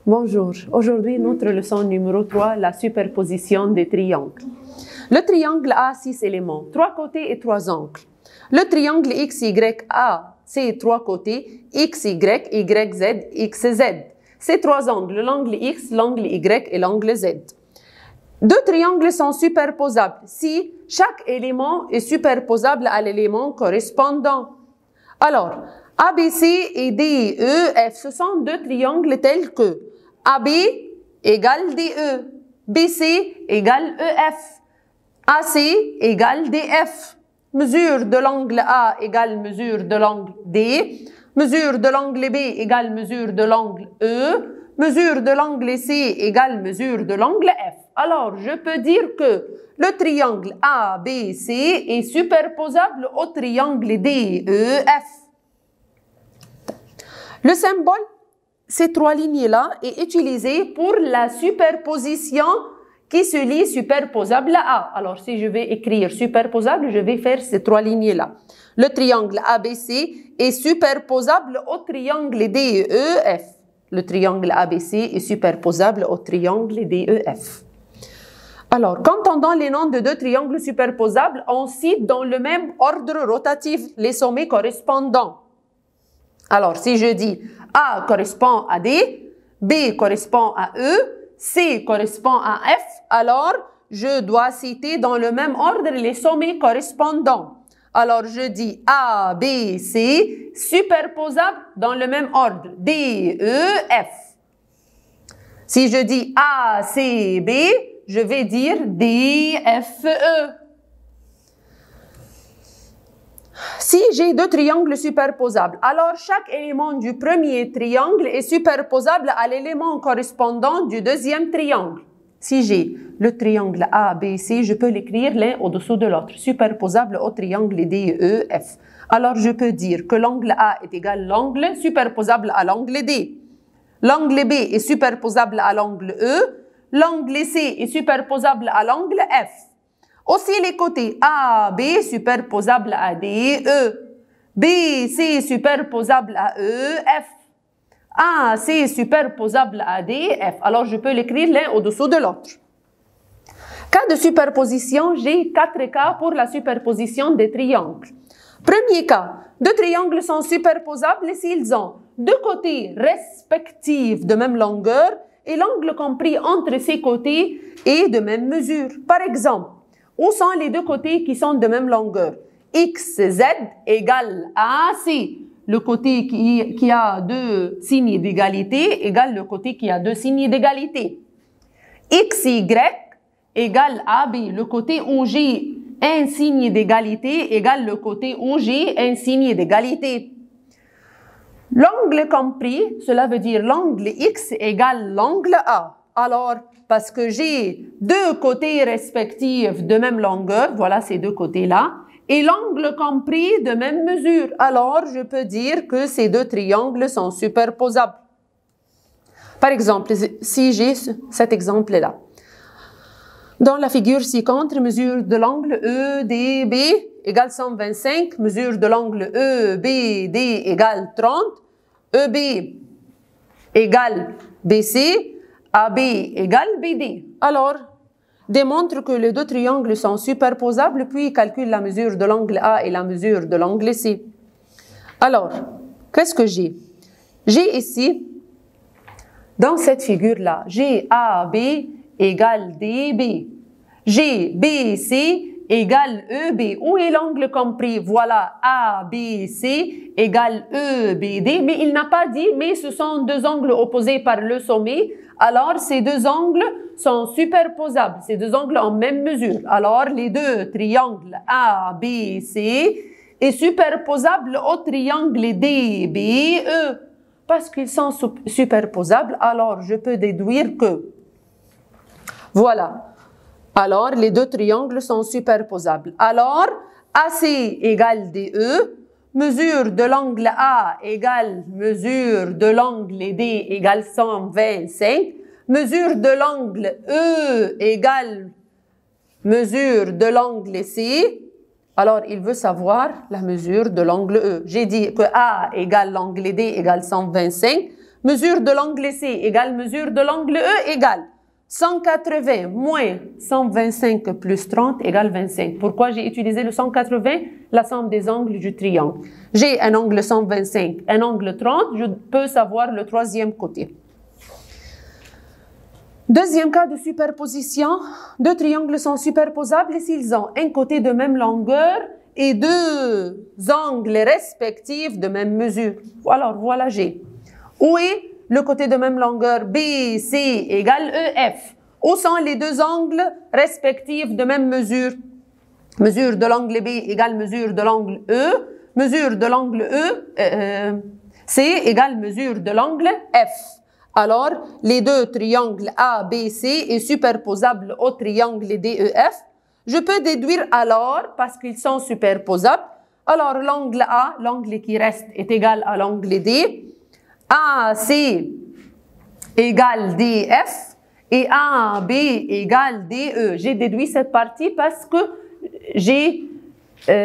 Bonjour, aujourd'hui notre leçon numéro 3, la superposition des triangles. Le triangle a 6 éléments, 3 côtés et 3 angles. Le triangle XY a ses 3 côtés, XY, YZ, XZ. Ces 3 angles, l'angle X, l'angle Y et l'angle Z. Deux triangles sont superposables si chaque élément est superposable à l'élément correspondant. Alors, ABC et DEF, ce sont deux triangles tels que AB égale DE, BC égale EF, AC égale DF. Mesure de l'angle A égale mesure de l'angle D, mesure de l'angle B égale mesure de l'angle E, mesure de l'angle C égale mesure de l'angle F. Alors, je peux dire que le triangle ABC est superposable au triangle DEF. Le symbole, ces 3 lignes-là, est utilisé pour la superposition qui se lit superposable à A. Alors, si je vais écrire superposable, je vais faire ces 3 lignes-là. Le triangle ABC est superposable au triangle DEF. Le triangle ABC est superposable au triangle DEF. Alors, quand on donne les noms de deux triangles superposables, on cite dans le même ordre rotatif les sommets correspondants. Alors, si je dis A correspond à D, B correspond à E, C correspond à F, alors je dois citer dans le même ordre les sommets correspondants. Alors, je dis A, B, C, superposable dans le même ordre, D, E, F. Si je dis A, C, B, je vais dire D, F, E. Si j'ai deux triangles superposables, alors chaque élément du premier triangle est superposable à l'élément correspondant du deuxième triangle. Si j'ai le triangle ABC, je peux l'écrire l'un au-dessous de l'autre, superposable au triangle DEF. Alors je peux dire que l'angle A est égal à l'angle superposable à l'angle D. L'angle B est superposable à l'angle E. L'angle C est superposable à l'angle F. Aussi les côtés AB superposable à DE, BC superposable à EF, AC superposable à DF. Alors je peux l'écrire l'un au-dessous de l'autre. Cas de superposition, j'ai 4 cas pour la superposition des triangles. Premier cas, deux triangles sont superposables s'ils ont deux côtés respectifs de même longueur et l'angle compris entre ces côtés est de même mesure. Par exemple, où sont les deux côtés qui sont de même longueur? XZ égale AC. Le côté qui a deux signes d'égalité égale le côté qui a deux signes d'égalité. XY égale AB. Le côté où j'ai un signe d'égalité égale le côté où j'ai un signe d'égalité. L'angle compris, cela veut dire l'angle X égale l'angle A. Alors, parce que j'ai deux côtés respectifs de même longueur, voilà ces deux côtés-là, et l'angle compris de même mesure, alors je peux dire que ces deux triangles sont superposables. Par exemple, si j'ai cet exemple-là. Dans la figure ci-contre, mesure de l'angle EDB égale 125, mesure de l'angle EBD égale 30, EB égale BC, AB égale BD. Alors, démontre que les deux triangles sont superposables, puis calcule la mesure de l'angle A et la mesure de l'angle C. Alors, qu'est-ce que j'ai? J'ai ici, dans cette figure-là, j'ai AB égale DB. J'ai BC égale EB. Où est l'angle compris? Voilà, ABC égale EBD. Mais il n'a pas dit, mais ce sont deux angles opposés par le sommet. Alors, ces deux angles sont superposables. Ces deux angles en même mesure. Alors, les deux triangles ABC est superposable au triangle DBE. Parce qu'ils sont superposables, alors je peux déduire que, voilà. Alors, les deux triangles sont superposables. Alors, AC égale DE, mesure de l'angle A égale mesure de l'angle D égale 125, mesure de l'angle E égale mesure de l'angle C. Alors, il veut savoir la mesure de l'angle E. J'ai dit que A égale l'angle D égale 125, mesure de l'angle C égale mesure de l'angle E égale 180 moins 125 plus 30 égale 25. Pourquoi j'ai utilisé le 180? La somme des angles du triangle. J'ai un angle 125, un angle 30, je peux savoir le troisième côté. Deuxième cas de superposition, deux triangles sont superposables s'ils ont un côté de même longueur et deux angles respectifs de même mesure. Alors voilà G. Où est le côté de même longueur BC égale EF? Où sont les deux angles respectifs de même mesure? Mesure de l'angle B égale mesure de l'angle E. Mesure de l'angle C égale mesure de l'angle F. Alors, les deux triangles ABC est superposable au triangle DEF. Je peux déduire alors, parce qu'ils sont superposables, alors l'angle A, l'angle qui reste, est égal à l'angle D. AC égale DF et AB égale DE. J'ai déduit cette partie parce que j'ai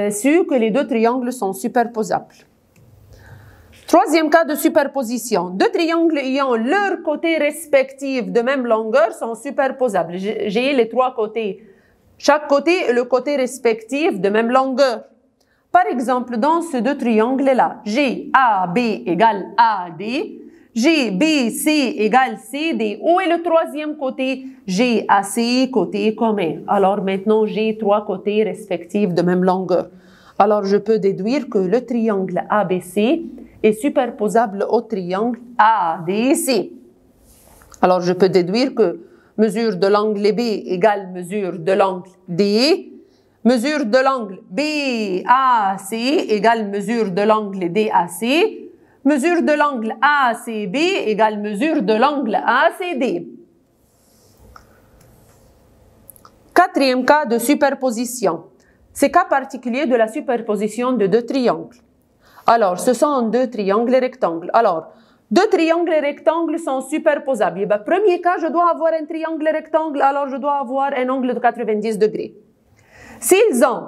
su que les deux triangles sont superposables. Troisième cas de superposition. Deux triangles ayant leurs côtés respectifs de même longueur sont superposables. J'ai les trois côtés. Chaque côté est le côté respectif de même longueur. Par exemple, dans ces deux triangles-là, GAB égale AD, GBC égale CD. Où est le troisième côté? GAC, côté commun. Alors maintenant, j'ai trois côtés respectifs de même longueur. Alors je peux déduire que le triangle ABC est superposable au triangle ADC. Alors je peux déduire que mesure de l'angle B égale mesure de l'angle D. Mesure de l'angle BAC égale mesure de l'angle DAC. Mesure de l'angle ACB égale mesure de l'angle ACD. Quatrième cas de superposition. C'est cas particulier de la superposition de deux triangles. Alors, ce sont deux triangles rectangles. Alors, deux triangles rectangles sont superposables. Premier cas, je dois avoir un triangle rectangle, alors je dois avoir un angle de 90 degrés. S'ils ont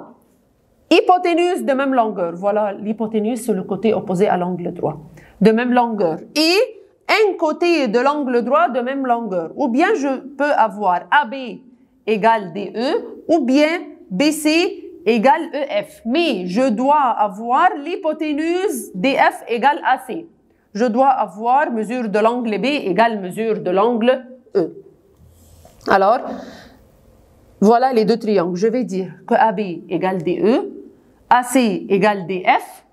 hypoténuse de même longueur, voilà, l'hypoténuse c'est le côté opposé à l'angle droit, de même longueur, et un côté de l'angle droit de même longueur, ou bien je peux avoir AB égale DE, ou bien BC égale EF. Mais je dois avoir l'hypoténuse DF égale AC. Je dois avoir mesure de l'angle B égale mesure de l'angle E. Alors, voilà les deux triangles. Je vais dire que AB égale DE, AC égale DF,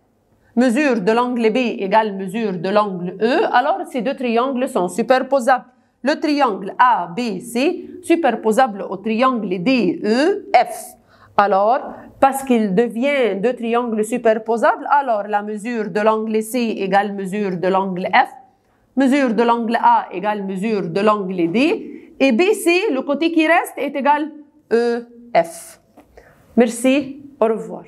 mesure de l'angle B égale mesure de l'angle E. Alors, ces deux triangles sont superposables. Le triangle ABC superposable au triangle DEF. Alors, parce qu'il devient deux triangles superposables, alors la mesure de l'angle C égale mesure de l'angle F, mesure de l'angle A égale mesure de l'angle D, et BC, le côté qui reste, est égal EF. Merci, au revoir.